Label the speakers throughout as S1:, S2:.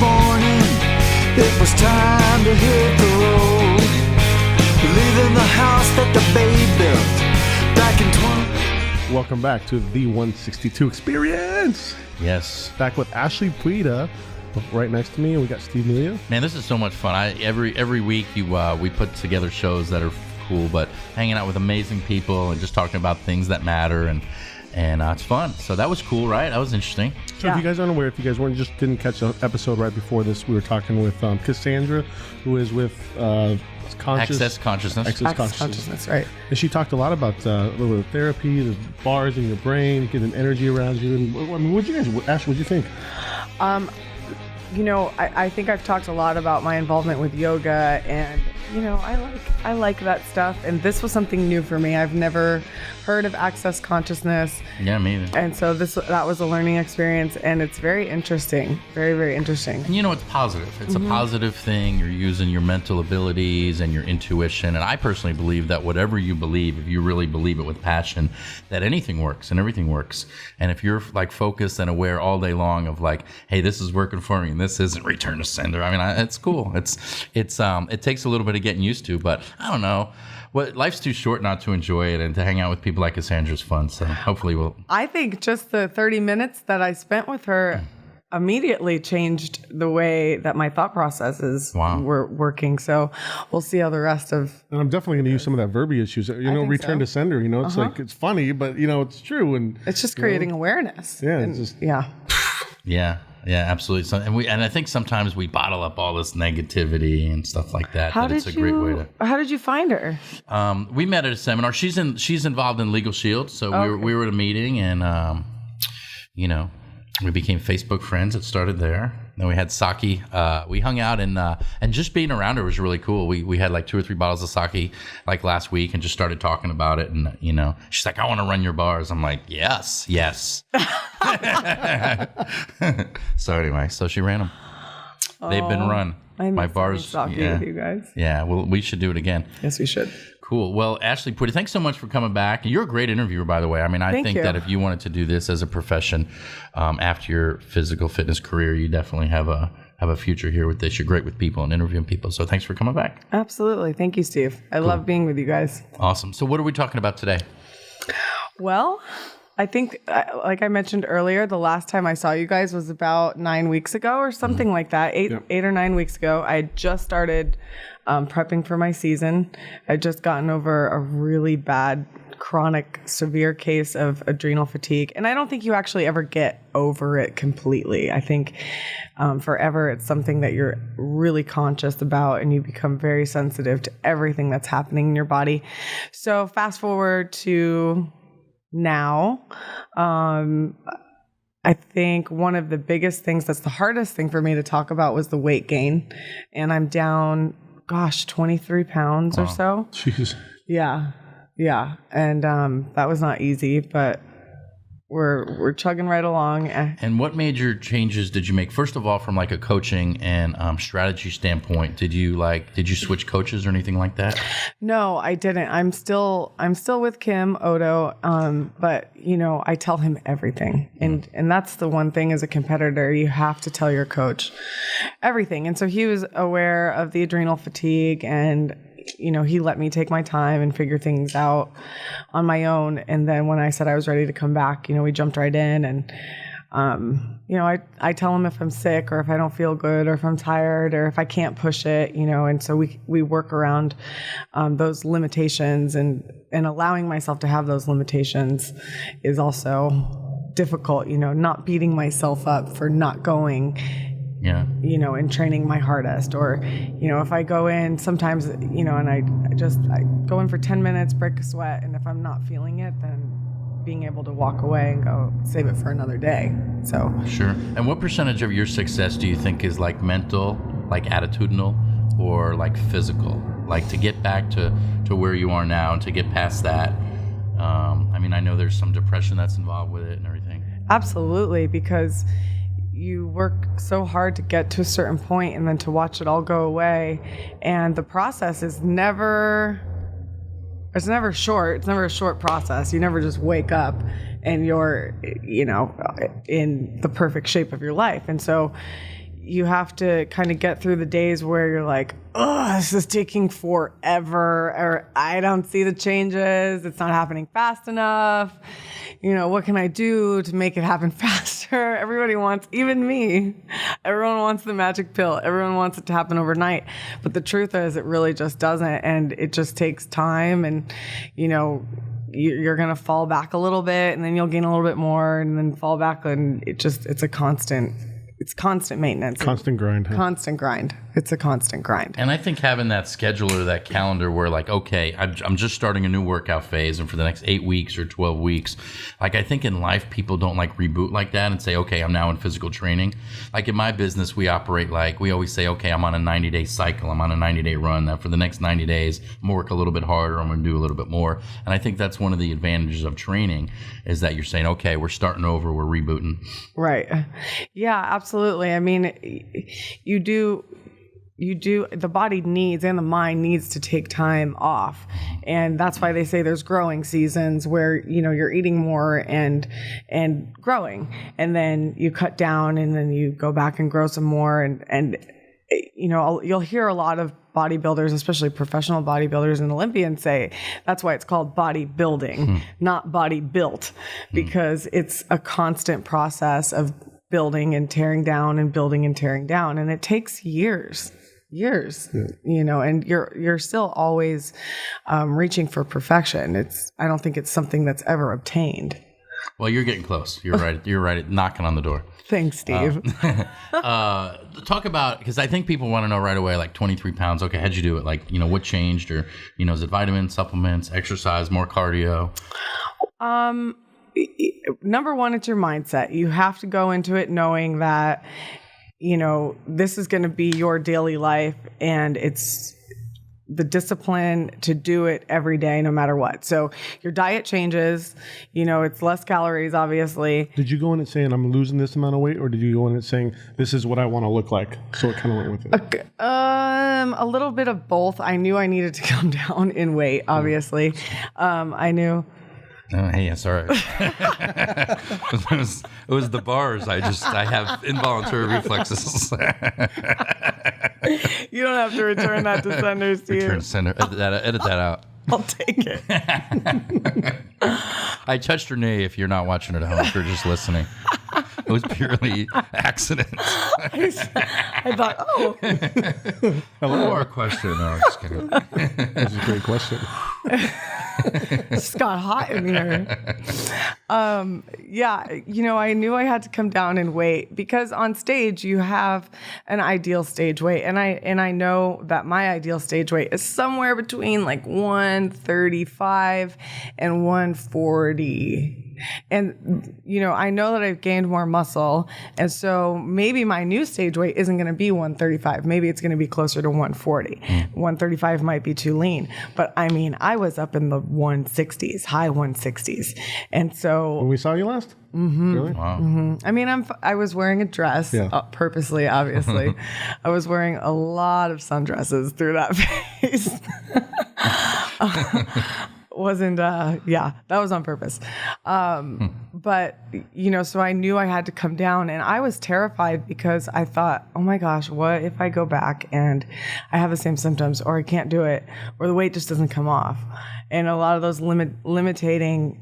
S1: morning, it was time to hit the road. Leaving the house that the babe built back in 20...
S2: Welcome back to the 162 Experience.
S3: Yes.
S2: Back with Ashley Puida, right next to me, and we got Steve Melia.
S3: Man, this is so much fun. Every week we put together shows that are cool, but hanging out with amazing people and just talking about things that matter, and it's fun. So that was cool, right? That was interesting.
S2: So if you guys aren't aware, if you guys didn't catch the episode right before this, we were talking with Cassandra, who is with
S3: Access Consciousness.
S2: Right. And she talked a lot about a little bit of therapy, the bars in your brain, getting energy around you. And I mean, Ash, what'd you think?
S4: I think I've talked a lot about my involvement with yoga, and I like that stuff. And this was something new for me. I've never heard of Access Consciousness.
S3: Yeah, me either.
S4: And so that was a learning experience, and it's very interesting, very, very interesting.
S3: And it's positive. It's a positive thing. You're using your mental abilities and your intuition. And I personally believe that whatever you believe, if you really believe it with passion, that anything works and everything works. And if you're like focused and aware all day long of like, hey, this is working for me and this isn't, return to sender. I mean, it's cool. It takes a little bit of getting used to, but I don't know. Life's too short not to enjoy it, and to hang out with people like Cassandra is fun. So hopefully we'll.
S4: I think just the 30 minutes that I spent with her immediately changed the way that my thought processes were working. So we'll see how the rest of.
S2: And I'm definitely going to use some of that verbiage. Return to sender. It's like, it's funny, but it's true, and
S4: it's just creating awareness.
S2: Yeah,
S3: Yeah. Yeah, absolutely. So, and I think sometimes we bottle up all this negativity and stuff like that. It's a great way to.
S4: How did you find her?
S3: We met at a seminar. She's involved in Legal Shield, so we were at a meeting, and we became Facebook friends. It started there. Then we had sake. We hung out, and just being around her was really cool. We had like 2 or 3 bottles of sake like last week, and just started talking about it. And she's like, "I want to run your bars." I'm like, "Yes." So anyway, so she ran them. They've been run. My bars.
S4: Sake with you guys.
S3: Yeah. Well, we should do it again.
S4: Yes, we should.
S3: Cool. Well, Ashley Puida, thanks so much for coming back. You're a great interviewer, by the way. I mean, I think that if you wanted to do this as a profession after your physical fitness career, you definitely have a future here with this. You're great with people and interviewing people. So thanks for coming back.
S4: Absolutely. Thank you, Steve. I love being with you guys.
S3: Awesome. So what are we talking about today?
S4: Well, I think, like I mentioned earlier, the last time I saw you guys was about 9 weeks ago or something like that. Eight or 9 weeks ago. I had just started prepping for my season. I'd just gotten over a really bad, chronic, severe case of adrenal fatigue. And I don't think you actually ever get over it completely. I think forever it's something that you're really conscious about, and you become very sensitive to everything that's happening in your body. So fast forward to now, I think one of the biggest things that's the hardest thing for me to talk about was the weight gain. And I'm down, 23 pounds or so.
S2: Jeez.
S4: Yeah. And that was not easy, but we're chugging right along.
S3: And what major changes did you make? First of all, from like a coaching and strategy standpoint, did you switch coaches or anything like that?
S4: No, I didn't. I'm still with Kim Odo, but I tell him everything, and that's the one thing as a competitor, you have to tell your coach everything. And so he was aware of the adrenal fatigue, and he let me take my time and figure things out on my own. And then when I said I was ready to come back, we jumped right in. And, I tell him if I'm sick or if I don't feel good or if I'm tired or if I can't push it, and so we work around those limitations, and allowing myself to have those limitations is also difficult, not beating myself up for not going. Yeah. And training my hardest, or, if I go in sometimes, and I go in for 10 minutes, break a sweat. And if I'm not feeling it, then being able to walk away and go save it for another day. So. Sure.
S3: And what percentage of your success do you think is like mental, like attitudinal, or like physical, like to get back to where you are now and to get past that? I know there's some depression that's involved with it and everything.
S4: Absolutely. Because you work so hard to get to a certain point and then to watch it all go away. And the process is never short. It's never a short process. You never just wake up and you're, in the perfect shape of your life. And so you have to kind of get through the days where you're like, oh, this is taking forever, or I don't see the changes. It's not happening fast enough. What can I do to make it happen faster? Everybody wants, even me, everyone wants the magic pill. Everyone wants it to happen overnight. But the truth is it really just doesn't. And it just takes time. And, you're going to fall back a little bit, and then you'll gain a little bit more, and then fall back. And it's a constant maintenance.
S2: Constant grind. Huh?
S4: Constant grind. It's a constant grind.
S3: And I think having that schedule or that calendar where like, okay, I'm just starting a new workout phase, and for the next 8 weeks or 12 weeks, like I think in life people don't like reboot like that and say, okay, I'm now in physical training. Like in my business, we operate like, we always say, okay, I'm on a 90-day cycle. I'm on a 90-day run. That for the next 90 days, I'm going to work a little bit harder. I'm going to do a little bit more. And I think that's one of the advantages of training is that you're saying, okay, we're starting over, we're rebooting.
S4: Right. Yeah, absolutely. I mean, you do, the body needs and the mind needs to take time off. And that's why they say there's growing seasons where, you're eating more and growing, and then you cut down and then you go back and grow some more. And you'll hear a lot of bodybuilders, especially professional bodybuilders and Olympians, say that's why it's called bodybuilding, not body built, because it's a constant process of building and tearing down and building and tearing down. And it takes years, and you're still always reaching for perfection. I don't think it's something that's ever obtained.
S3: Well, you're getting close. You're right. You're right. Knocking on the door.
S4: Thanks, Steve.
S3: Talk about, because I think people want to know right away, like 23 pounds. Okay, how'd you do it? Like, what changed? Or, is it vitamins, supplements, exercise, more cardio?
S4: Number one, it's your mindset. You have to go into it knowing that, this is going to be your daily life, and it's the discipline to do it every day, no matter what. So your diet changes, it's less calories, obviously.
S2: Did you go in it saying, I'm losing this amount of weight, or did you go in it saying, this is what I want to look like? So it kind of went with it.
S4: Okay. A little bit of both. I knew I needed to come down in weight, obviously. I knew.
S3: Oh, hey, that's all right. it was the bars. I have involuntary reflexes.
S4: You don't have to return that to sender, Steve.
S3: Return to sender. Edit that out.
S4: I'll take it.
S3: I touched her knee if you're not watching it at home, if you're just listening. It was purely accident.
S4: I thought, oh.
S3: Hello, our question. No, I'm just kidding.
S2: That's a great question.
S4: It just got hot in here. I knew I had to come down in weight because on stage you have an ideal stage weight, and I know that my ideal stage weight is somewhere between like 135 and 140. And, I know that I've gained more muscle. And so maybe my new stage weight isn't going to be 135. Maybe it's going to be closer to 140. 135 might be too lean. But I was up in the 160s, high 160s. And so.
S2: When we saw you last? Mm-hmm. Really?
S3: Wow.
S4: Mm-hmm. I was wearing a dress, purposely, obviously. I was wearing a lot of sundresses through that phase. That was on purpose. But, so I knew I had to come down, and I was terrified because I thought, oh my gosh, what if I go back and I have the same symptoms, or I can't do it, or the weight just doesn't come off. And a lot of those limiting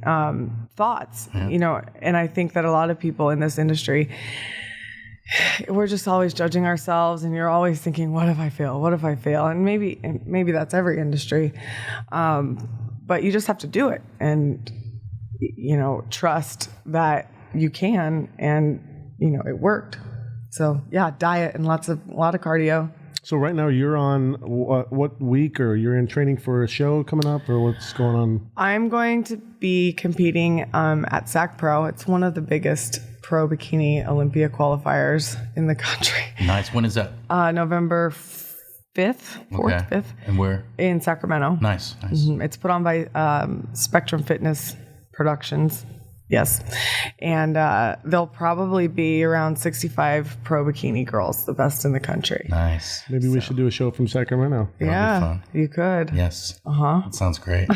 S4: thoughts, and I think that a lot of people in this industry, we're just always judging ourselves, and you're always thinking, what if I fail? What if I fail? And maybe that's every industry. But you just have to do it and, trust that you can, and, it worked. So diet and a lot of cardio.
S2: So right now you're on what week, or you're in training for a show coming up, or what's going on?
S4: I'm going to be competing at SAC Pro. It's one of the biggest pro bikini Olympia qualifiers in the country.
S3: Nice. When is that?
S4: November 4th, 5th.
S3: And where?
S4: In Sacramento.
S3: Nice.
S4: Mm-hmm. It's put on by Spectrum Fitness Productions. Yes. And there'll probably be around 65 pro bikini girls, the best in the country.
S3: Nice.
S2: Maybe we should do a show from Sacramento.
S3: That'll be fun.
S4: You could.
S3: Yes.
S4: Uh-huh.
S3: That sounds great.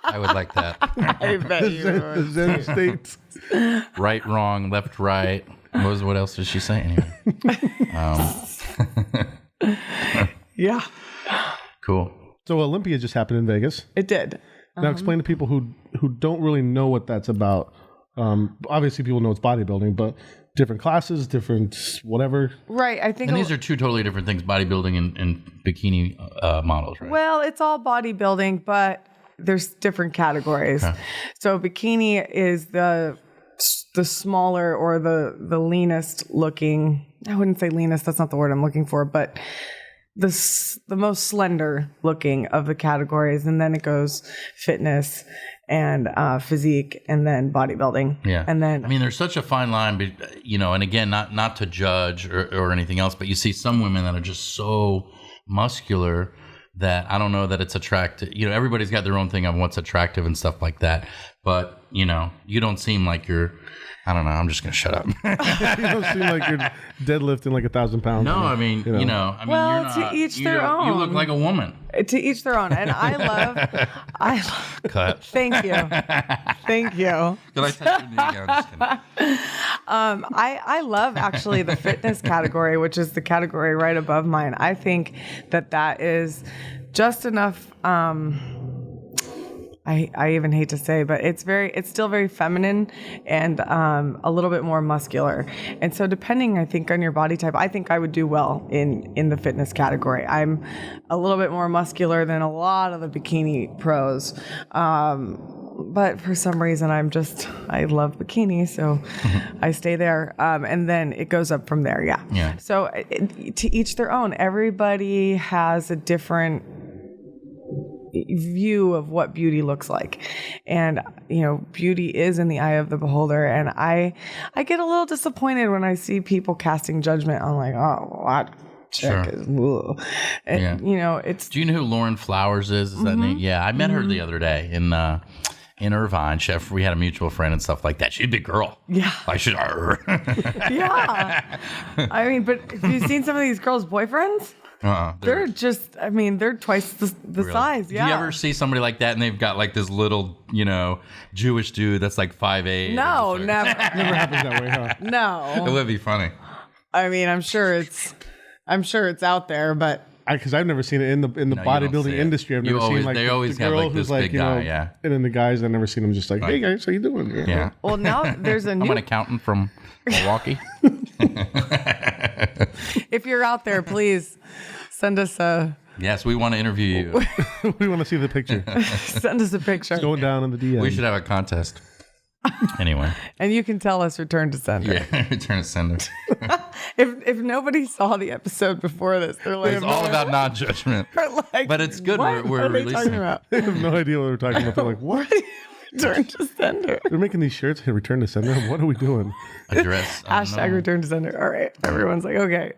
S3: I would like that.
S4: I bet you would.
S2: The Zen States.
S3: Right, wrong, left, right. What else did she say anyway?
S4: Yeah,
S3: Cool.
S2: So Olympia just happened in Vegas.
S4: it did.
S2: Now explain to people who don't really know what that's about. Obviously, people know it's bodybuilding, but different classes, different whatever.
S4: Right. I think
S3: And these are two totally different things: bodybuilding and bikini models, right?
S4: well, it's all bodybuilding, but there's different categories.
S3: Okay.
S4: So bikini is the smaller or the leanest looking. I wouldn't say leanest. That's not the word I'm looking for, but the most slender looking of the categories, and then it goes fitness and physique, and then bodybuilding.
S3: Yeah.
S4: And then
S3: I mean, there's such a fine line, and again, not to judge or anything else, but you see some women that are just so muscular that I don't know that it's attractive. Everybody's got their own thing on what's attractive and stuff like that. But, you don't seem like you're, I don't know. I'm just going to shut up.
S2: You don't seem like you're deadlifting like 1,000 pounds.
S3: No, I mean,
S2: you know.
S4: Well,
S3: you're not,
S4: to each their own.
S3: You look like a woman.
S4: To each their own. And I love,
S3: Cut.
S4: thank you. Thank you.
S3: Could I touch your knee? I'm just kidding.
S4: I love actually the fitness category, which is the category right above mine. I think that is just enough. I even hate to say, but it's still very feminine and a little bit more muscular. And so depending, I think, on your body type, I think I would do well in the fitness category. I'm a little bit more muscular than a lot of the bikini pros. But for some reason, I love bikini, so I stay there. And then it goes up from there, yeah.
S3: Yeah.
S4: So to each their own. Everybody has a different view of what beauty looks like, and beauty is in the eye of the beholder. And I get a little disappointed when I see people casting judgment on like, oh, that chick is, ugh. And, it's.
S3: Do you know who Lauren Flowers is? Is that name? Yeah, I met her the other day in Irvine. We had a mutual friend and stuff like that. She's a big girl.
S4: Yeah.
S3: I should.
S4: Yeah. I mean, but have you seen some of these girls' boyfriends? They're just, they're twice the size. Yeah.
S3: Do you ever see somebody like that and they've got like this little, Jewish dude that's like 5'8"?
S4: No, never.
S2: Never happens that way, huh?
S4: No.
S3: It would be funny.
S4: I'm sure it's out there, but
S2: Because I've never seen it in the
S3: you don't
S2: bodybuilding
S3: see it.
S2: industry. I've never seen like
S3: they
S2: the
S3: always
S2: girl
S3: have like
S2: who's
S3: this
S2: like
S3: big guy, yeah.
S2: And then the guys, I've never seen them just like, hey guys, how you doing?
S3: Yeah.
S4: well, now there's a
S3: I'm
S4: new.
S3: an accountant from Milwaukee.
S4: If you're out there, please send us a
S3: Yes, we want to interview you.
S2: We want to see the picture.
S4: send us a picture,
S2: Going down in the DM.
S3: We should have a contest. Anyway.
S4: and you can tell us return to sender.
S3: Yeah, return to sender.
S4: If nobody saw the episode before this, they're like,
S3: It's all about non-judgment.
S4: like,
S3: But it's good.
S4: What
S3: We're
S4: are they
S3: releasing.
S4: talking about?
S2: They have no idea what we're talking about. They're like, what?
S4: Return to sender.
S2: They're making these shirts. Hey, return to sender. What are we doing?
S3: Address.
S4: Hashtag return to sender. All right. Everyone's like, okay.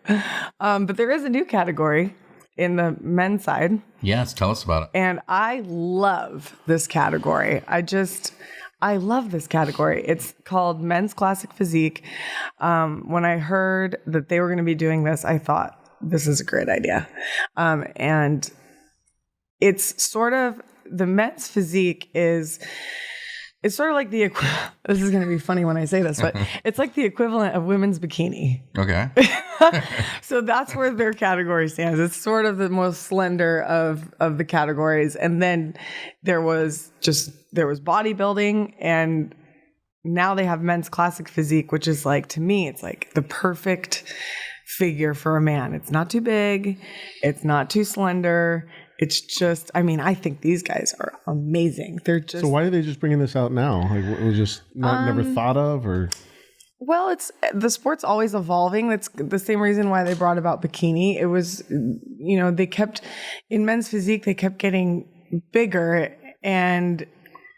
S4: But there is a new category in the men's side.
S3: Yes, tell us about it.
S4: And I love this category. I love this category. It's called Men's Classic Physique. When I heard that they were going to be doing this, I thought, this is a great idea. And it's sort of, the men's physique it's sort of like the, this is going to be funny when I say this, but it's like the equivalent of women's bikini.
S3: Okay.
S4: So that's where their category stands. It's sort of the most slender of the categories. And then there was bodybuilding, and now they have men's classic physique, which is like, to me, it's like the perfect figure for a man. It's not too big. It's not too slender. It's just, I think these guys are amazing. They're just.
S2: So why are they just bringing this out now? Like, it was just never thought of, or?
S4: Well, the sport's always evolving. That's the same reason why they brought about bikini. It was, they kept, in men's physique, they kept getting bigger. And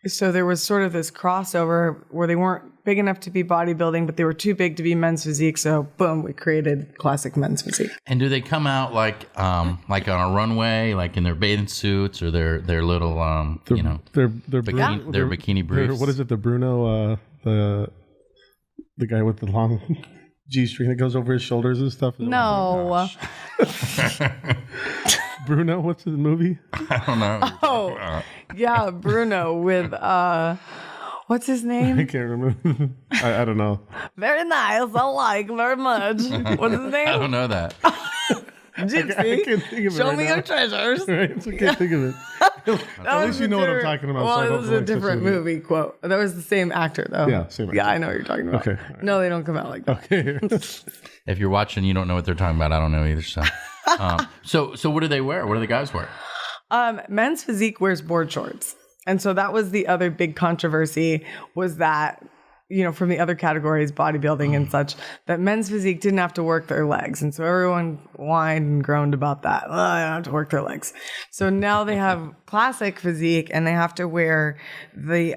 S4: so there was sort of this crossover where they weren't big enough to be bodybuilding, but they were too big to be men's physique. So boom, we created classic men's physique.
S3: And do they come out like on a runway, like in their bathing suits or their little,
S2: They're
S3: bikini briefs?
S2: What is it? The Bruno, the guy with the long G-string that goes over his shoulders and stuff?
S4: No.
S2: Bruno, what's the movie?
S3: I don't know.
S4: Oh, yeah, Bruno with What's his
S2: I
S4: name?
S2: can't remember. I don't know.
S4: Very nice. I like very much. What's his name?
S3: I don't know that.
S4: Gypsy.
S2: I can't think of it
S4: Show
S2: right
S4: me
S2: now.
S4: your treasures.
S2: Right? So I can't think of it. At least you know what I'm talking about.
S4: Well,
S2: so I
S4: it
S2: don't
S4: was
S2: feel
S4: a
S2: like such
S4: different
S2: an idiot.
S4: movie quote. That was the same actor, though.
S2: Yeah, same actor.
S4: Yeah, I know what you're talking about.
S2: Okay.
S4: No, they don't come out like that.
S2: Okay.
S3: If you're watching, you don't know what they're talking about. I don't know either. So what do they wear? What do the guys wear?
S4: Men's Physique wears board shorts. And so that was the other big controversy, was that, from the other categories, bodybuilding and such, that Men's Physique didn't have to work their legs. And so everyone whined and groaned about that. Oh, they don't have to work their legs. So now they have Classic Physique, and they have to wear the,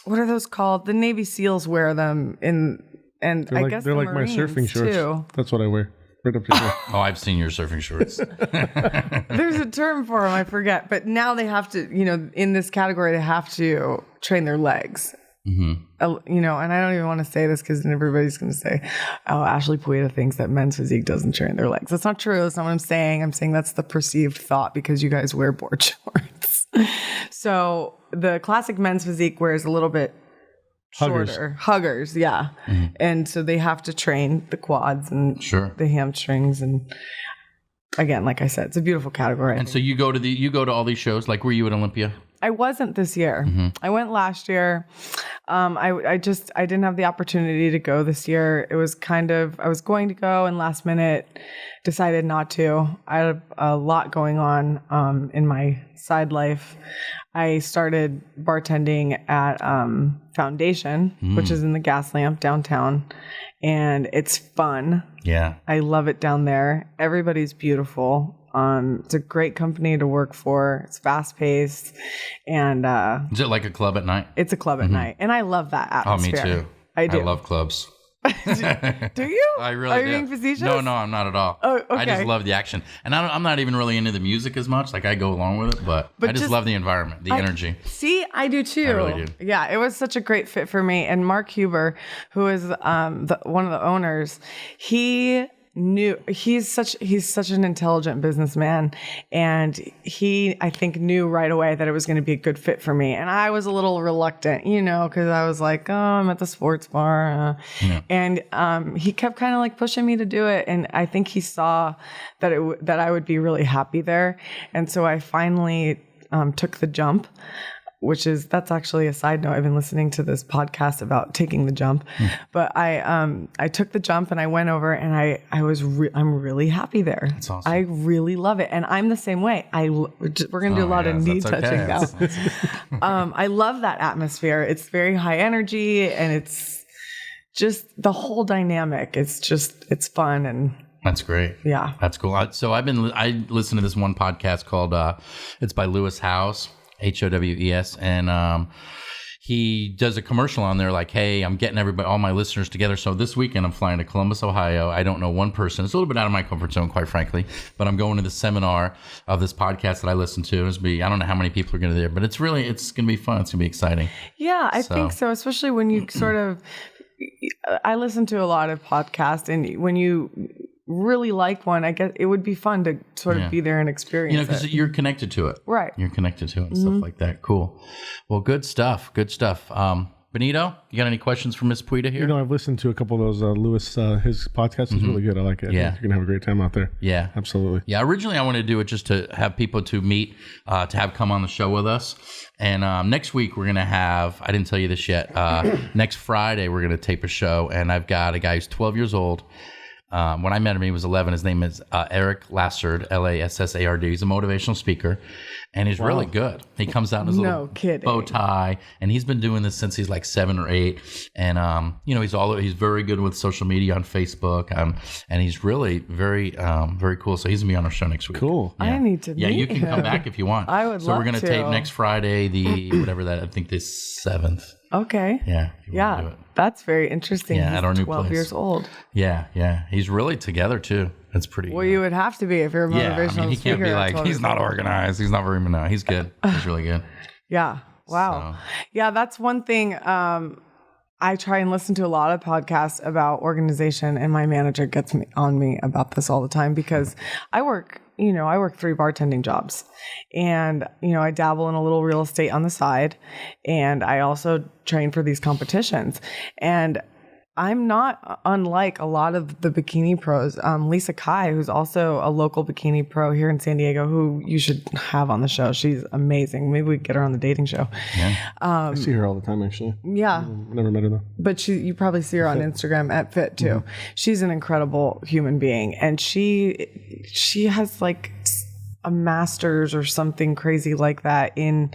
S4: what are those called? The Navy SEALs wear them and I guess
S2: they're
S4: the
S2: like my
S4: Marines
S2: surfing shorts.
S4: too.
S2: That's what I wear. Right up to here.
S3: Oh, I've seen your surfing shorts.
S4: There's a term for them, I forget. But now they have to, in this category, they have to train their legs. And I don't even want to say this because then everybody's going to say, oh, Ashley Puida thinks that Men's Physique doesn't train their legs. That's not true. That's not what I'm saying. I'm saying that's the perceived thought because you guys wear board shorts. So the Classic Men's Physique wears a little bit shorter. Huggers, yeah. And so they have to train the quads and the hamstrings. And again, like I said, it's a beautiful category.
S3: And so you go to all these shows. Like, were you at Olympia?
S4: I wasn't this year. I went last year. I didn't have the opportunity to go this year. It was I was going to go and last minute decided not to. I had a lot going on in my side life. I started bartending at Foundation, which is in the Gas Lamp downtown, and it's fun.
S3: Yeah.
S4: I love it down there. Everybody's beautiful. It's a great company to work for. It's fast paced, and
S3: Is it like a club at night?
S4: it's a club at night, and I love that
S3: Oh,
S4: atmosphere.
S3: me too.
S4: I do.
S3: I love clubs.
S4: Do you?
S3: I really
S4: Are
S3: do.
S4: you being facetious?
S3: No, I'm not at all.
S4: Oh, okay.
S3: I just love the action. And I'm not even really into the music as much. Like, I go along with it, but I just love the environment, the energy.
S4: See, I do too.
S3: I really do.
S4: Yeah, it was such a great fit for me. And Mark Huber, who is one of the owners, he's such an intelligent businessman, and I think knew right away that it was going to be a good fit for me. And I was a little reluctant, because I was like, oh, I'm at the sports bar, and he kept kind of like pushing me to do it, and I think he saw that I would be really happy there, and so I finally took the jump. That's actually a side note. I've been listening to this podcast about taking the jump, but I took the jump and I went over and I'm really happy there.
S3: That's awesome.
S4: I really love it. And I'm the same way. We're going to do a lot of knee touching now. I love that atmosphere. It's very high energy and it's just the whole dynamic. It's fun and
S3: That's great.
S4: yeah.
S3: That's cool. So I listened to this one podcast called, it's by Lewis Howes. Howes, and he does a commercial on there like, hey, I'm getting all my listeners together. So this weekend I'm flying to Columbus, Ohio. I don't know one person. It's a little bit out of my comfort zone, quite frankly, but I'm going to the seminar of this podcast that I listen to. I don't know how many people are going to be there, but it's going to be fun. It's going to be exciting.
S4: Yeah, I think so, especially when you I listen to a lot of podcasts, and when you really like one, I guess it would be fun to sort of be there and experience
S3: because
S4: it.
S3: you're connected to it.
S4: Right.
S3: You're connected to it and stuff like that. Cool. Well, good stuff. Good stuff. Benito, you got any questions for Miss Puida here?
S2: I've listened to a couple of those. Lewis, his podcast is really good. I like it.
S3: Yeah.
S2: I think you're going to have a great time out there.
S3: Yeah.
S2: Absolutely.
S3: Yeah, originally I wanted to do it just to have people to meet, to have come on the show with us. And next week we're going to have, I didn't tell you this yet, next Friday we're going to tape a show. And I've got a guy who's 12 years old. When I met him, he was 11. His name is Eric Lassard, Lassard. He's a motivational speaker, and he's really good. He comes out in his little bow tie, and he's been doing this since he's like 7 or 8. And he's very good with social media on Facebook, and he's really very very cool. So he's gonna be on our show next week.
S2: Cool.
S3: Yeah.
S4: I need to meet
S3: you can come
S4: him.
S3: back if you want.
S4: I would
S3: So
S4: love
S3: we're gonna
S4: to.
S3: tape next Friday, I think the 7th.
S4: Okay.
S3: Yeah. If you wanna do
S4: Yeah,
S3: it.
S4: that's very interesting.
S3: Yeah,
S4: He's
S3: at our new
S4: 12
S3: place.
S4: years old.
S3: Yeah. He's really together too. It's pretty.
S4: Well, you would have to be if you're a motivational
S3: he
S4: speaker.
S3: can't be
S4: at
S3: like,
S4: 12
S3: he's
S4: years
S3: not
S4: old.
S3: organized. He's not very, no, he's good. He's really good.
S4: Yeah. Wow.
S3: So.
S4: Yeah, that's one thing. I try and listen to a lot of podcasts about organization, and my manager gets on me about this all the time because I work 3 bartending jobs, and, I dabble in a little real estate on the side, and I also train for these competitions. And I'm not unlike a lot of the bikini pros. Lisa Kai, who's also a local bikini pro here in San Diego, who you should have on the show. She's amazing. Maybe we could get her on the dating show.
S2: Yeah. I see her all the time, actually.
S4: Yeah.
S2: Never met her though.
S4: But you probably see her on Instagram at Fit too. Mm-hmm. She's an incredible human being, and she has like a master's or something crazy like that in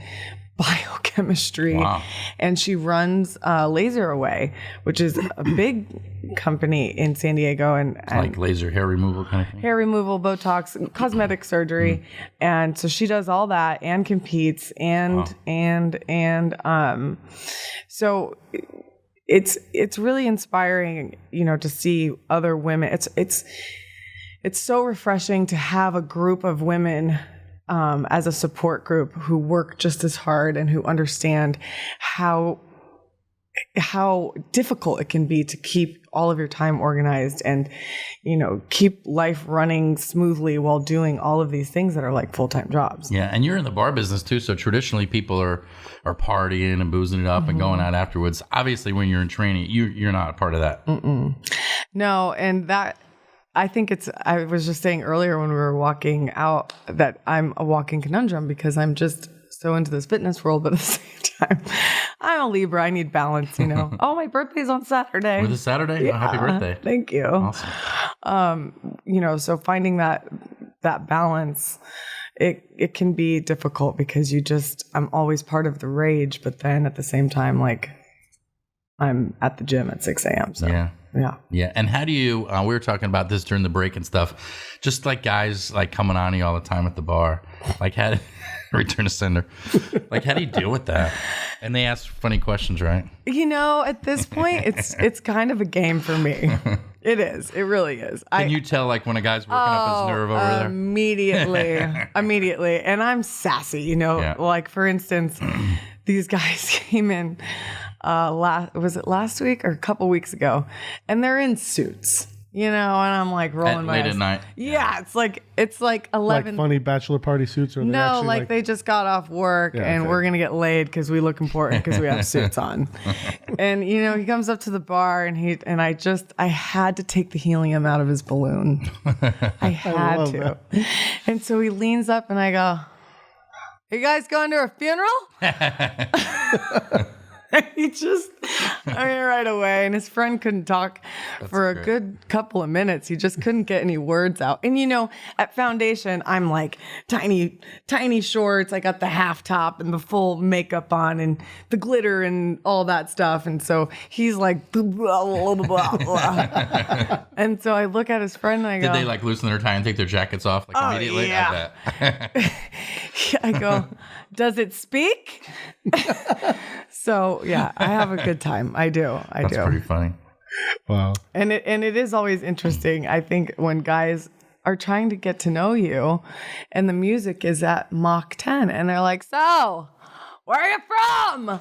S4: biochemistry.
S3: Wow.
S4: And she runs Laser Away, which is a big company in San Diego, and
S3: like laser hair removal kind of thing.
S4: Hair removal, Botox, cosmetic surgery. And so she does all that and competes so it's really inspiring, to see other women. It's so refreshing to have a group of women as a support group who work just as hard and who understand how difficult it can be to keep all of your time organized and, keep life running smoothly while doing all of these things that are like full-time jobs.
S3: Yeah. And you're in the bar business too. So traditionally people are partying and boozing it up and going out afterwards. Obviously when you're in training, you're not a part of that.
S4: No. And that, I think I was just saying earlier when we were walking out that I'm a walking conundrum because I'm just so into this fitness world, but at the same time, I'm a Libra. I need balance, Oh, my birthday's on Saturday.
S3: Was it Saturday?
S4: Yeah.
S3: Oh, happy birthday.
S4: Thank you.
S3: Awesome.
S4: So finding that balance, it can be difficult because I'm always part of the rage, but then at the same time, like I'm at the gym at 6 a.m. So. Yeah. And
S3: how do you, we were talking about this during the break and stuff, just like guys like coming on you all the time at the bar, like return to sender, like how do you deal with that? And they ask funny questions, right?
S4: At this point, it's kind of a game for me. It is. It really is.
S3: Can you tell like when a guy's working up his nerve over there?
S4: Immediately. And I'm sassy, like for instance, these guys came in was it last week or a couple weeks ago, and they're in suits, and I'm like rolling my eyes.
S3: Late at night.
S4: Yeah, it's like 11.
S2: Like funny bachelor party suits, or
S4: no, like they just got off work and we're gonna get laid because we look important because we have suits on. And he comes up to the bar and I had to take the helium out of his balloon. I had to. That. And so he leans up and I go, "You guys going to a funeral?" Right away. And his friend couldn't talk for a good couple of minutes. He just couldn't get any words out. And, at Foundation, I'm like tiny shorts. I got the half top and the full makeup on and the glitter and all that stuff. And so he's like, blah, blah, blah, blah. And so I look at his friend and I go,
S3: did they like loosen their tie and take their jackets off immediately?
S4: Yeah. I go, "Does it speak?" So yeah, I have a good time. I do.
S3: That's pretty funny.
S2: Wow.
S4: And it is always interesting. I think when guys are trying to get to know you, and the music is at Mach 10, and they're like, "So, where are you from?"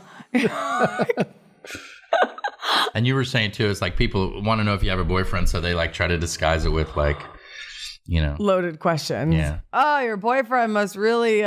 S3: And you were saying too, it's like people want to know if you have a boyfriend, so they like try to disguise it with like,
S4: loaded questions.
S3: Yeah.
S4: Oh, your boyfriend must really.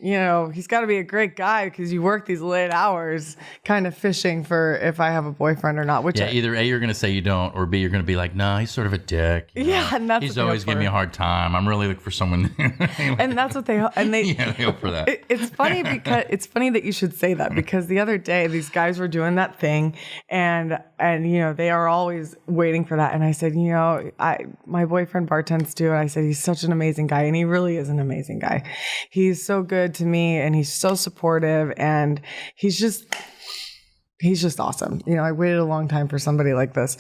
S4: He's got to be a great guy because you work these late hours, kind of fishing for if I have a boyfriend or not.
S3: Either A, you're going to say you don't, or B, you're going to be like, "No, he's sort of a dick."
S4: Yeah, and that's
S3: he's always giving me a hard time. I'm really looking for someone. Anyway.
S4: And that's what they
S3: they hope for that.
S4: It's funny it's funny that you should say that because the other day these guys were doing that thing, and they are always waiting for that. And I said, my boyfriend bartends too, and I said he's such an amazing guy, and he really is an amazing guy. He's so good to me, and he's so supportive, and he's just awesome. I waited a long time for somebody like this.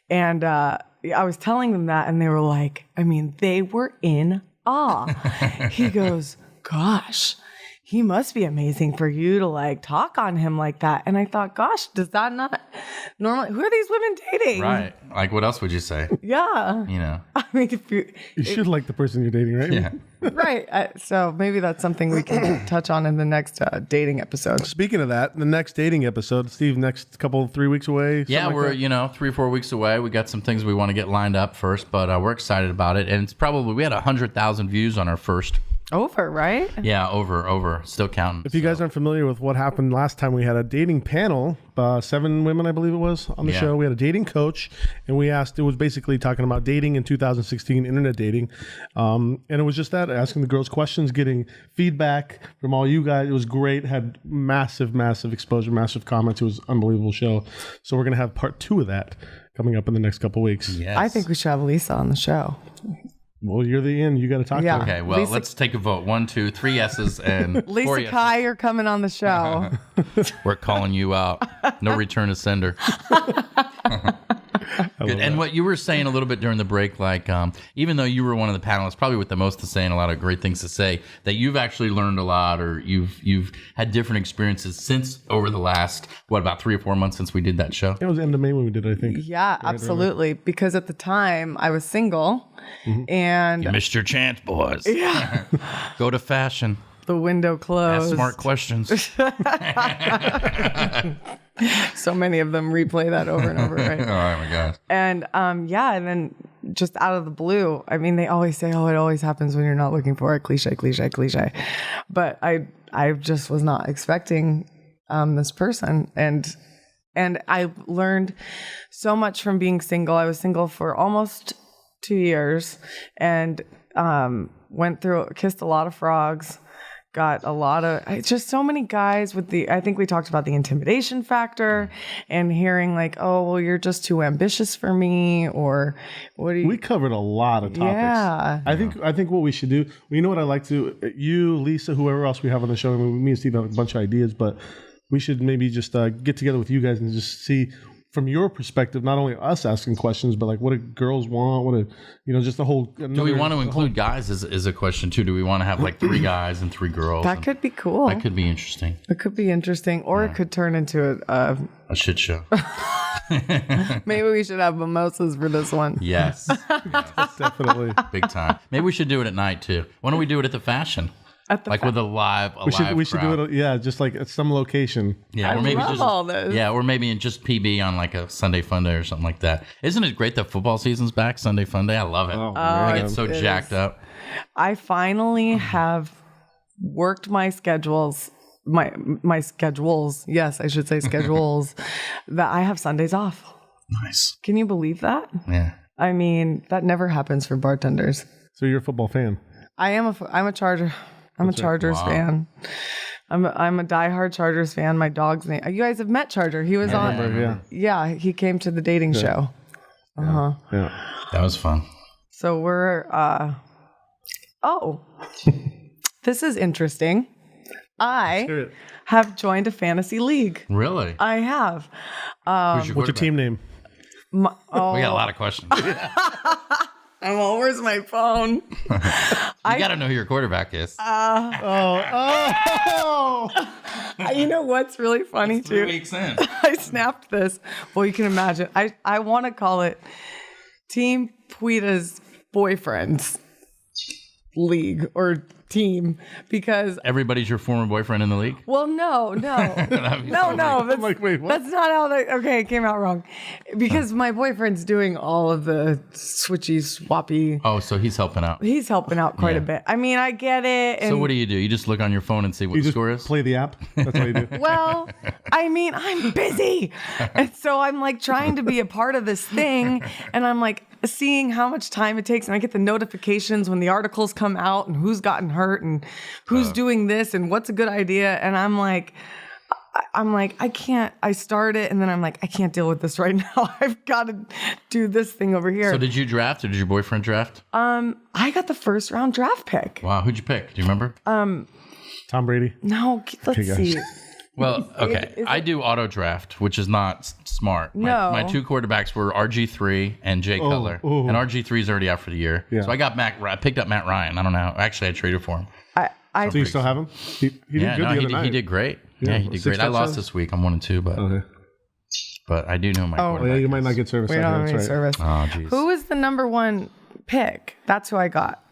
S4: And I was telling them that, and they were like, they were in awe. He goes, "Gosh." he must be amazing for you to like talk on him like that. And I thought, gosh, does that not normally, who are these women dating?
S3: Right. Like, what else would you say?
S4: Yeah.
S3: You know?
S4: I mean, if
S2: You should like the person you're dating, right?
S3: Yeah.
S4: right. So maybe that's something we can touch on in the next dating episode.
S2: Speaking of that, the next dating episode, Steve, next 3 weeks away.
S3: Yeah,
S2: like
S3: we're,
S2: that?
S3: 3 or 4 weeks away. We got some things we want to get lined up first, but we're excited about it. And it's probably, we had 100,000 views on our first.
S4: Over, right?
S3: Yeah, over. Still counting.
S2: If you guys aren't familiar with what happened last time, we had a dating panel, 7 women, I believe it was, on the show. We had a dating coach, and we asked, it was basically talking about dating in 2016, internet dating. And it was just that, asking the girls questions, getting feedback from all you guys. It was great, had massive exposure, massive comments. It was an unbelievable show. So we're going to have part 2 of that coming up in the next couple weeks.
S3: Yes.
S4: I think we should have Lisa on the show.
S2: Well, you're the end. You got to talk to her.
S3: Okay, well, let's take a vote. 1, 2, 3 yeses and 4
S4: Lisa
S3: yeses.
S4: Kai, you're coming on the show.
S3: We're calling you out. No return to sender. Good. And what you were saying a little bit during the break, like even though you were one of the panelists, probably with the most to say and a lot of great things to say, that you've actually learned a lot, or you've had different experiences since over the last about 3 or 4 months since we did that show.
S2: It was the end of May when we did it, I think.
S4: Yeah, absolutely. Because at the time I was single, and
S3: You missed your chance, boys.
S4: yeah,
S3: Go to fashion.
S4: the window
S3: Ask
S4: closed.
S3: smart questions.
S4: So many of them replay that over and over, right?
S3: Oh my gosh.
S4: And and then just out of the blue, I mean, they always say, "Oh, it always happens when you're not looking for it." Cliche. But I just was not expecting this person, and I learned so much from being single. I was single for almost 2 years, and kissed a lot of frogs. Got a lot of, it's just so many guys with I think we talked about the intimidation factor and hearing like, oh, well, you're just too ambitious for me, or what do you?
S2: We covered a lot of topics.
S4: Yeah.
S2: I think what we should do, you know what I like to, you, Lisa, whoever else we have on the show, I mean, me and Steve have a bunch of ideas, but we should maybe just get together with you guys and just see from your perspective, not only us asking questions, but like what do girls want? What do, just the whole.
S3: Do we want to include guys as a question too? Do we want to have like 3 guys and 3 girls?
S4: That could be cool.
S3: That could be interesting.
S4: It could be interesting, or it could turn into
S3: A shit show.
S4: maybe we should have mimosas for this one.
S3: Yes.
S2: Definitely.
S3: Big time. Maybe we should do it at night too. Why don't we do it at the fashion?
S4: At the
S3: With a live
S2: We should
S3: crowd.
S2: do it, just like at some location.
S3: Yeah,
S4: I
S3: or maybe
S4: love
S3: just
S4: all this.
S3: Yeah, or maybe in just PB on like a Sunday Fun Day or something like that. Isn't it great that football season's back? Sunday Fun Day, I love it. I get so jacked up.
S4: I finally have worked my schedules. My schedules. Yes, I should say schedules. That I have Sundays off.
S3: Nice.
S4: Can you believe that?
S3: Yeah.
S4: I mean, that never happens for bartenders.
S2: So you're a football fan.
S4: I'm a Charger. I'm a Chargers fan. I'm a diehard Chargers fan. My dog's name. You guys have met Charger. He was on.
S2: Yeah.
S4: Yeah, he came to the dating show.
S2: Yeah.
S3: That was fun.
S4: So we're. This is interesting. I have joined a fantasy league.
S3: Really?
S4: I have.
S3: Who's your
S2: What's your team name?
S3: We got a lot of questions. You
S4: Where's my phone?
S3: got to know who your quarterback is.
S4: You know what's really funny
S3: 3
S4: too?
S3: weeks in.
S4: I snapped this. Well, you can imagine. I want to call it Team Puida's Boyfriends League or team, because
S3: Everybody's your former boyfriend in the league?
S4: no. No. That's,
S2: like, wait, what?
S4: that's not how okay, it came out wrong. Because my boyfriend's doing all of the switchy, swappy.
S3: Oh, so he's helping out.
S4: He's helping out quite a bit. I mean, I get it. And
S3: So what do? You just look on your phone and see what
S2: You
S3: the
S2: just
S3: score is?
S2: play the app. That's what you do.
S4: well, I mean, I'm busy. And so I'm like trying to be a part of this thing. And I'm like seeing how much time it takes. And I get the notifications when the articles come out and who's gotten hurt and who's doing this and what's a good idea. And I'm like, I can't, I start it and then I'm like, I can't deal with this right now. I've got to do this thing over here.
S3: So did you draft or did your boyfriend draft?
S4: I got the first round draft pick.
S3: Wow, who'd you pick? Do you remember?
S2: Tom Brady.
S4: No, let's
S2: guys.
S4: see.
S3: Well, okay. I do auto draft, which is not smart.
S4: No.
S3: My 2 quarterbacks were RG3 and Jay Cutler. And RG3 is already out for the year.
S2: Yeah.
S3: So I picked up Matt Ryan. I don't know. Actually, I traded for him.
S2: So you still have him? He did good the other night.
S3: He did great. Yeah, he did great. I lost this week. I'm 1-2, but
S2: Okay.
S3: but I do know my
S2: Oh, yeah, you might not get service.
S4: We don't have any service.
S3: Oh, jeez.
S4: Who was the number one pick? That's who I got.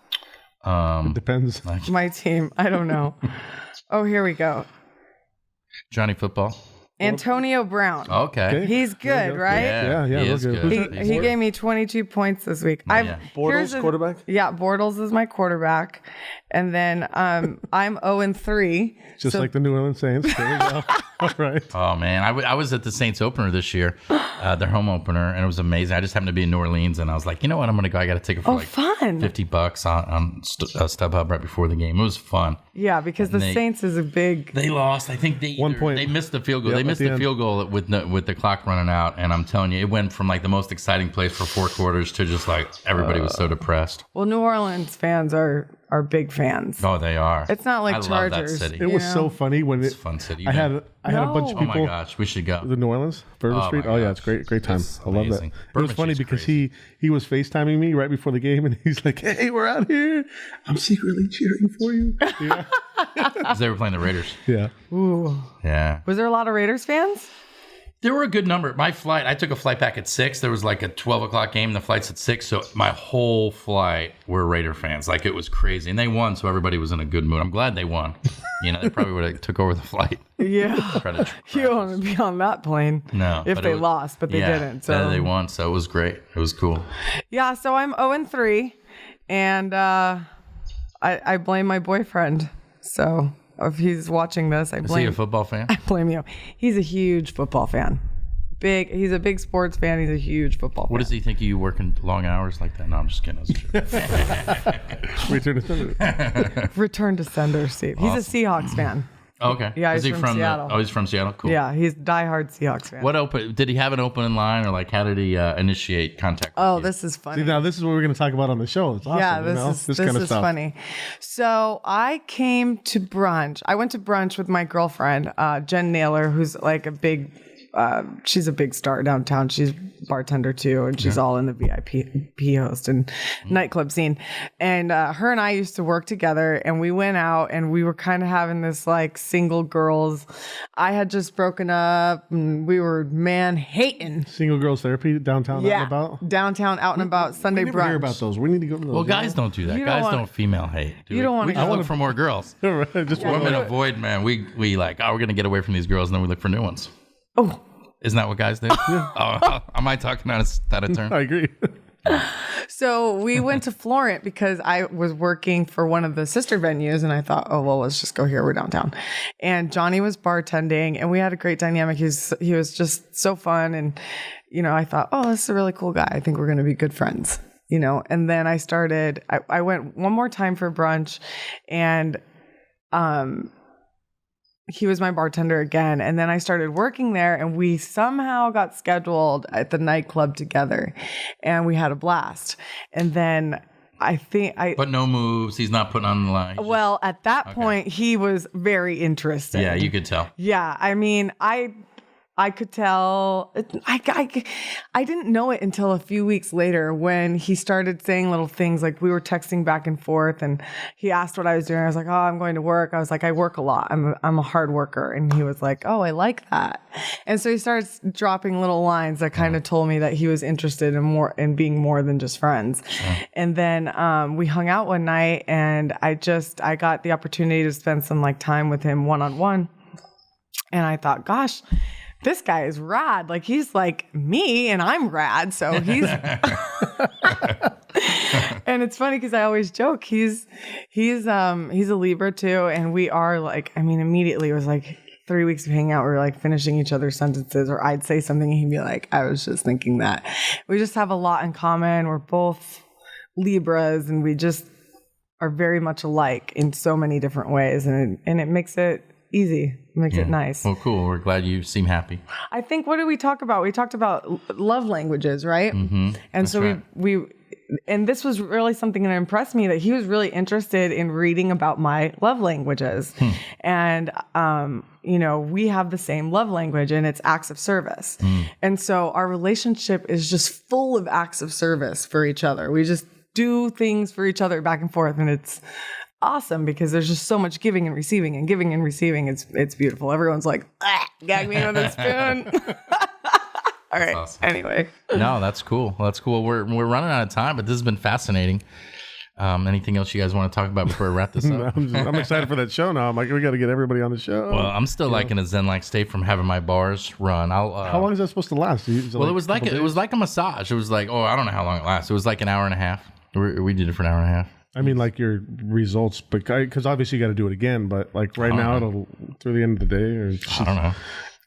S2: It depends.
S4: My team. I don't know. Oh, here we go.
S3: Johnny Football.
S4: Antonio Brown.
S3: Okay.
S4: He's good, right?
S2: Yeah,
S3: he is
S2: look
S3: good.
S2: good.
S4: He gave me 22 points this week.
S3: yeah.
S2: Bortles, quarterback?
S4: Yeah, Bortles is my quarterback. And then I'm 0-3.
S2: Just like the New Orleans Saints. There we go. All right.
S3: Oh, man. I was at the Saints opener this year, their home opener, and it was amazing. I just happened to be in New Orleans, and I was like, you know what? I'm going to go. I got a ticket for
S4: fun.
S3: $50 on StubHub right before the game. It was fun.
S4: Yeah, because the Saints is a big...
S3: They lost. I think they
S2: 1 point.
S3: They missed the field goal.
S2: Yep,
S3: they missed
S2: at the
S3: the field goal with the clock running out, and I'm telling you, it went from like the most exciting place for 4 quarters to just like everybody was so depressed.
S4: Well, New Orleans fans are big fans.
S3: Oh, they are.
S4: It's not like
S3: I
S4: Chargers.
S3: love that city.
S2: It was so funny when
S3: It's a fun city.
S2: I had a bunch of
S3: Oh
S2: people.
S3: my gosh, we should go.
S2: The New Orleans, Bourbon
S3: Oh
S2: Street.
S3: my
S2: Oh yeah,
S3: gosh.
S2: it's great time.
S3: It's
S2: I love that.
S3: amazing.
S2: It was
S3: Bourbon
S2: funny
S3: Street's
S2: because
S3: crazy.
S2: he was FaceTiming me right before the game, and he's like, "Hey, we're out here. I'm secretly cheering for you." Yeah,
S3: 'Cause they were playing the Raiders.
S2: yeah.
S4: Ooh.
S3: Yeah.
S4: Was there a lot of Raiders fans?
S3: There were a good number. My flight, I took a flight back at 6. There was like a 12 o'clock game. The flight's at 6. So my whole flight were Raider fans. Like it was crazy. And they won. So everybody was in a good mood. I'm glad they won. You know, they probably would have took over the flight.
S4: Yeah.
S3: Credit.
S4: You don't want to be on that plane.
S3: No.
S4: If
S3: but
S4: they
S3: it was-
S4: lost, but they
S3: yeah,
S4: didn't. So
S3: they won. So it was great. It was cool.
S4: Yeah, so I'm 0-3, and I blame my boyfriend. So if he's watching this, I
S3: Is he
S4: blame
S3: a football fan?
S4: blame you. He's a huge football fan. He's a big sports fan. He's a huge football fan.
S3: What does he think of you working long hours like that? No, I'm just kidding. That's a joke.
S2: Return to sender.
S4: Return to sender, Steve. He's a Seahawks fan.
S3: Okay.
S4: Yeah,
S3: Is
S4: he's
S3: he
S4: from
S3: from
S4: Seattle.
S3: he's from Seattle. Cool.
S4: Yeah, he's a diehard Seahawks fan.
S3: What did he have an open line, or like how did he initiate contact?
S4: Oh,
S3: with you?
S4: this is funny.
S2: See, now this is what we're going to talk about on the show. It's awesome.
S4: Yeah,
S2: you know?
S4: this
S2: kind of
S4: is
S2: stuff.
S4: funny. So I came to brunch. I went to brunch with my girlfriend, Jen Naylor, who's like a big. She's a big star downtown. She's a bartender too, and she's all in the VIP host and nightclub scene. And her and I used to work together, and we went out, and we were kind of having this like single girls. I had just broken up, and we were hating.
S2: Single girls therapy downtown out and about.
S4: Downtown out and about Sunday
S2: We never
S4: brunch.
S2: hear about those. We need to go to those.
S3: Well, guys don't do that.
S4: You don't
S3: Guys
S4: wanna-
S3: don't female hate.
S4: You don't wanna
S3: We just
S4: go-
S3: look for more girls.
S2: Right, just
S3: Women avoid men. We like, oh, we're gonna get away from these girls, and then we look for new ones.
S4: Oh.
S3: Isn't that what guys do? Oh, am I talking out of turn?
S2: I agree.
S4: So we went to Florent because I was working for one of the sister venues, and I thought, oh, well, let's just go here. We're downtown. And Johnny was bartending, and we had a great dynamic. He was just so fun. And, you know, I thought, oh, this is a really cool guy. I think we're going to be good friends, you know. And then I went one more time for brunch, and he was my bartender again. And then I started working there, and we somehow got scheduled at the nightclub together, and we had a blast. And then
S3: But no moves. He's not putting on the line.
S4: well, at that point, he was very interested.
S3: Yeah, you could tell.
S4: Yeah. I mean, I could tell. I didn't know it until a few weeks later when he started saying little things, like we were texting back and forth, and he asked what I was doing. I was like, oh, I'm going to work. I was like, I work a lot. I'm a hard worker. And he was like, oh, I like that. And so he starts dropping little lines that kind of told me that he was interested in being more than just friends. Sure. And then we hung out one night, and I got the opportunity to spend some like time with him one-on-one. And I thought, gosh, this guy is rad. Like, he's like me, and I'm rad. So he's, and it's funny because I always joke he's a Libra too, and we are like, I mean, immediately it was like 3 weeks of hanging out. We were like finishing each other's sentences, or I'd say something and he'd be like, I was just thinking that. We just have a lot in common. We're both Libras, and we just are very much alike in so many different ways, and it makes it easy. Makes it nice.
S3: Well, cool. We're glad you seem happy.
S4: I think, what did we talk about? We talked about love languages, right? Mm-hmm. And
S3: That's
S4: so
S3: right.
S4: we and this was really something that impressed me, that he was really interested in reading about my love languages. And, you know, we have the same love language, and it's acts of service. And so our relationship is just full of acts of service for each other. We just do things for each other back and forth. And it's, awesome because there's just so much giving and receiving and giving and receiving. It's beautiful. Everyone's like, gag me with a spoon. All right.
S3: Awesome.
S4: Anyway.
S3: No, that's cool. That's cool. We're running out of time, but this has been fascinating. Anything else you guys want to talk about before we wrap this up?
S2: I'm excited for that show now. I'm like, we got to get everybody on the show.
S3: Well, I'm still like in a zen-like state from having my bars run.
S2: How long is that supposed to last?
S3: It was like a massage. It was like, I don't know how long it lasts. It was like an hour and a half. We did it for an hour and a half.
S2: I mean, like your results, because obviously you got to do it again. But like right now, it'll through the end of the day, or
S3: I don't know.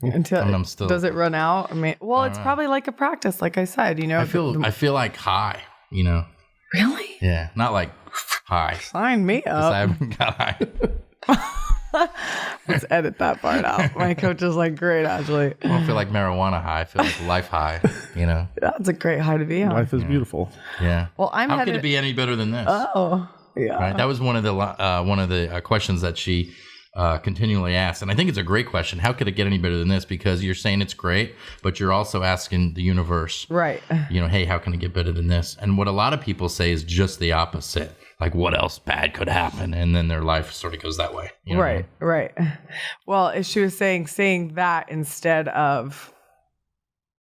S4: Until does it run out? I mean, well, it's probably like a practice, like I said.
S3: I feel like high.
S4: Really?
S3: Yeah, not like high.
S4: Sign me
S3: 'Cause
S4: up.
S3: I haven't got high.
S4: Let's edit that part out. My coach is like, great, Ashley.
S3: I don't feel like marijuana high. I feel like life high.
S4: That's a great high to be on.
S2: life is beautiful.
S3: Yeah.
S4: Well,
S3: How could it be any better than this?
S4: Oh, yeah.
S3: Right. That was one of the questions that she continually asks, and I think it's a great question. How could it get any better than this? Because you're saying it's great, but you're also asking the universe,
S4: Right.
S3: Hey, how can it get better than this? And what a lot of people say is just the opposite. Like, what else bad could happen? And then their life sort of goes that way. You know what I mean?
S4: Right. Well, she was saying that instead of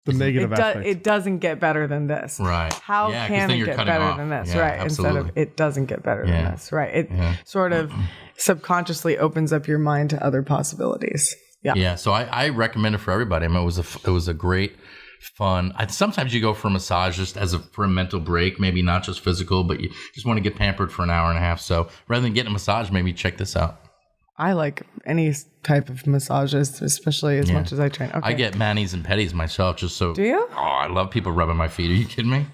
S2: The negative aspect.
S4: it doesn't get better than this.
S3: Right.
S4: How
S3: Yeah, 'cause
S4: can
S3: then
S4: it
S3: you're
S4: get
S3: cutting
S4: better
S3: off.
S4: than this?
S3: Yeah,
S4: Right.
S3: absolutely.
S4: Instead of it doesn't get better than
S3: Yeah.
S4: this. Right. It sort of subconsciously opens up your mind to other possibilities. Yeah.
S3: Yeah. So I recommend it for everybody. I mean, it was a great, fun. Sometimes you go for a massage just for a mental break, maybe not just physical, but you just want to get pampered for an hour and a half. So rather than getting a massage, maybe check this out.
S4: I like any type of massages, especially as much as I train. Okay.
S3: I get manis and petties myself, just so.
S4: Do you?
S3: Oh, I love people rubbing my feet. Are you kidding me?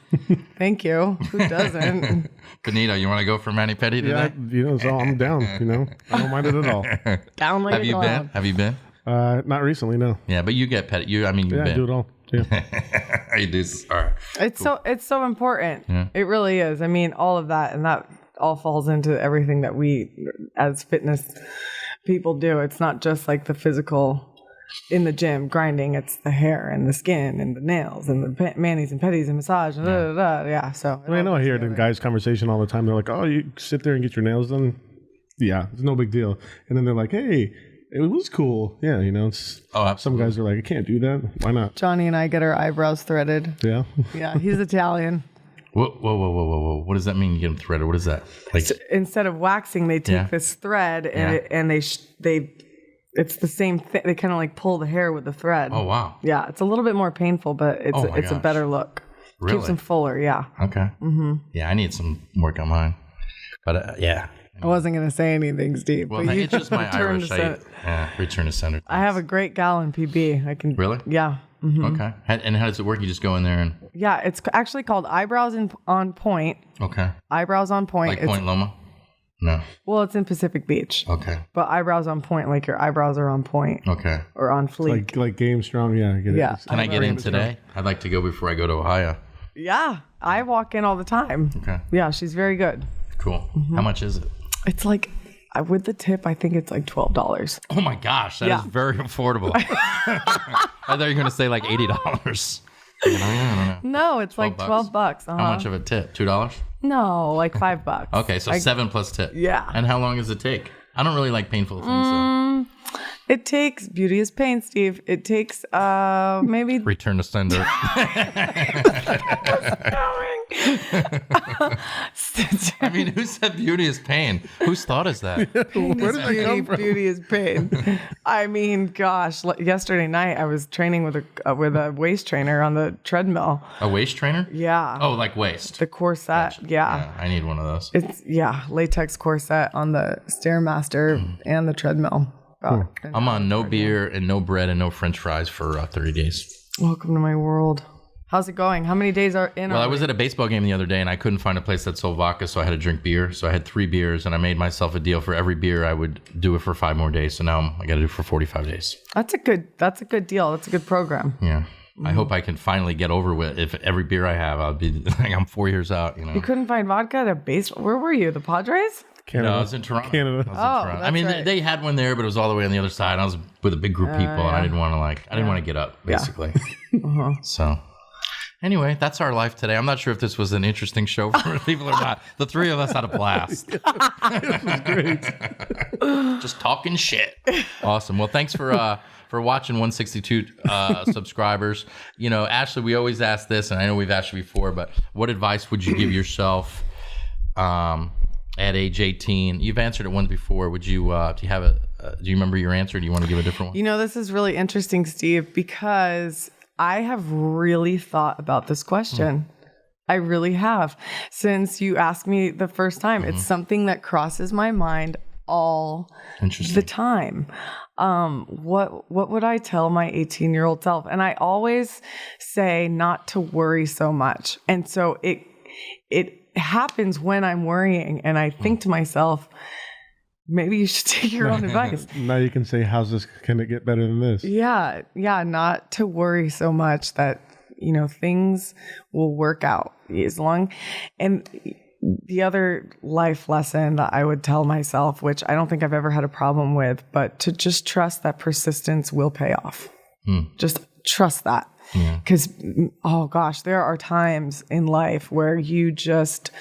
S4: Thank you. Who doesn't?
S3: Benito, you want to go for mani pedi today?
S2: Yeah, so I'm down. I don't mind it at all.
S4: Down like
S3: Have
S4: a
S3: you
S4: clown.
S3: been? Have you been?
S2: Not recently, no.
S3: Yeah, but you get petty. You've
S2: I
S3: been.
S2: do it all. Yeah.
S3: You do. All right.
S4: It's so important.
S3: Yeah.
S4: It really is. I mean, all of that, and that all falls into everything that we as fitness people do. It's not just like the physical in the gym grinding. It's the hair and the skin and the nails and the manis and petties and massage. And Yeah. So
S2: I know I hear it in guys' conversation all the time. They're like, "Oh, you sit there and get your nails done." Yeah, it's no big deal. And then they're like, "Hey, it was cool." Yeah, it's.
S3: Oh,
S2: Some
S3: absolutely.
S2: guys are like, "I can't do that. Why not?"
S4: Johnny and I get our eyebrows threaded.
S2: Yeah.
S4: Yeah, he's Italian.
S3: Whoa. What does that mean? You get them threaded? What is that? Like,
S4: Instead of waxing, they take this thread and it's the same thing. They kind of like pull the hair with the thread.
S3: oh, wow.
S4: Yeah, it's a little bit more painful, but it's
S3: Oh my
S4: it's a
S3: gosh.
S4: better look.
S3: Really?
S4: Keeps them fuller. Yeah.
S3: Okay. Mm-hmm. Yeah, I need some work on mine. But yeah.
S4: I wasn't gonna say anything, Steve.
S3: Well,
S4: but you
S3: it's just my
S4: return
S3: Irish.
S4: to
S3: Return to sender.
S4: I have a great gal in PB. I can.
S3: Really?
S4: Yeah.
S3: Okay. And how does it work? You just go in there and.
S4: Yeah. It's actually called Eyebrows on Point.
S3: Okay.
S4: Eyebrows on Point.
S3: Like Point Loma? No.
S4: Well, it's in Pacific Beach.
S3: Okay.
S4: But Eyebrows on Point, like your eyebrows are on point
S3: Okay.
S4: or on fleek.
S2: Like Game Strong. Yeah, I get it.
S4: Yeah.
S3: Can I get in today? I'd like to go before I go to Ohio.
S4: Yeah. I walk in all the time.
S3: Okay.
S4: Yeah. She's very good.
S3: Cool. How much is it?
S4: It's like, with the tip, I think it's like $12.
S3: Oh my gosh, that is very affordable. I thought you were going to say like $80. I don't know.
S4: No, it's like $12.
S3: How much of a tip? $2?
S4: No, like $5.
S3: Okay, so 7 plus tip.
S4: Yeah.
S3: And how long does it take? I don't really like painful things, so.
S4: It takes, beauty is pain, Steve. It takes maybe.
S3: Return to sender. I mean, who said beauty is pain? Whose thought is that?
S2: Where did that come from?
S4: Beauty is pain. I mean, gosh, yesterday night I was training with a waist trainer on the treadmill.
S3: A waist trainer?
S4: Yeah.
S3: Oh, like waist.
S4: The corset. Yeah.
S3: I need one of those.
S4: It's latex corset on the Stairmaster and the treadmill.
S3: I'm on no beer and no bread and no French fries for 30 days.
S4: Welcome to my world. How's it going? How many days are in?
S3: Well, I was at a baseball game the other day and I couldn't find a place that sold vodka, so I had to drink beer. So I had 3 beers and I made myself a deal for every beer I would do it for 5 more days. So now I got to do it for 45 days.
S4: That's a good deal. That's a good program.
S3: Yeah. I hope I can finally get over with. If every beer I have, I'll be like, I'm 4 years out.
S4: You couldn't find vodka at a baseball. Where were you? The Padres?
S2: Canada.
S3: No, I was in Toronto.
S2: Canada.
S3: I was in Toronto. I mean,
S4: that's right.
S3: they had one there, but it was all the way on the other side. I was with a big group of people, and I didn't want to get up, basically. So, Anyway, that's our life today. I'm not sure if this was an interesting show for people or not. The three of us had a blast.
S2: It was great.
S3: Just talking shit. Awesome. Well, thanks for watching 162 subscribers. You know, Ashley, we always ask this, and I know we've asked you before, but what advice would you give yourself at age 18? You've answered it once before. Would you do you remember your answer? Do you want to give a different one?
S4: You know, this is really interesting, Steve, because I have really thought about this question. I really have. Since you asked me the first time, it's something that crosses my mind all the time. What would I tell my 18-year-old self? And I always say not to worry so much. And so it happens when I'm worrying, and I think to myself, maybe you should take your own advice.
S2: Now you can say, can it get better than this?
S4: Yeah. Not to worry so much that, you know, things will work out and the other life lesson that I would tell myself, which I don't think I've ever had a problem with, but to just trust that persistence will pay off. Just trust that. Because, oh gosh, there are times in life where you just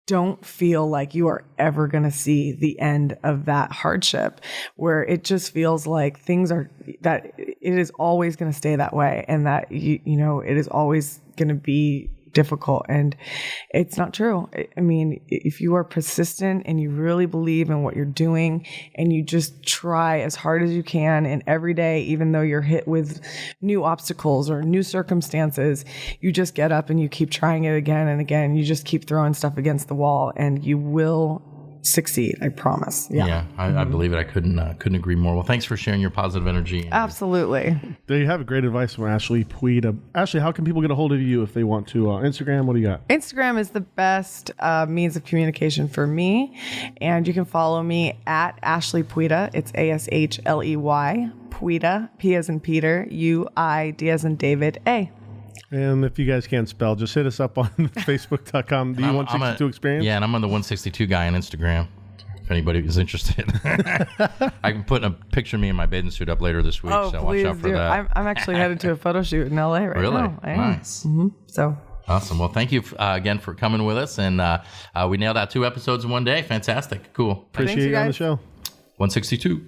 S4: don't feel like you are ever going to see the end of that hardship, where it just feels like that it is always going to stay that way, and that you know it is always going to be difficult. And it's not true. I mean, if you are persistent and you really believe in what you're doing, and you just try as hard as you can, and every day, even though you're hit with new obstacles or new circumstances, you just get up and you keep trying it again and again. You just keep throwing stuff against the wall, and you will succeed. I promise. Yeah.
S3: I believe it. I couldn't agree more. Well, thanks for sharing your positive energy.
S4: Absolutely.
S2: There you have great advice from Ashley Puida. Ashley, how can people get a hold of you if they want to? Instagram, what do you got?
S4: Instagram is the best means of communication for me. And you can follow me at Ashley Puida. It's ASHLEY. Puida, P as in Peter, UI, D as in David, A.
S2: And if you guys can't spell, just hit us up on Facebook.com. The 162 Experience.
S3: Yeah, and I'm on the 162 guy on Instagram. If anybody is interested, I can put a picture of me in my bathing suit up later this week. So watch out for that.
S4: I'm actually headed to a photo shoot in LA right
S3: really?
S4: now.
S3: Really? Nice.
S4: So
S3: awesome. Well, thank you again for coming with us. And we nailed out 2 episodes in one day. Fantastic. Cool.
S2: Appreciate you on the show.
S3: 162.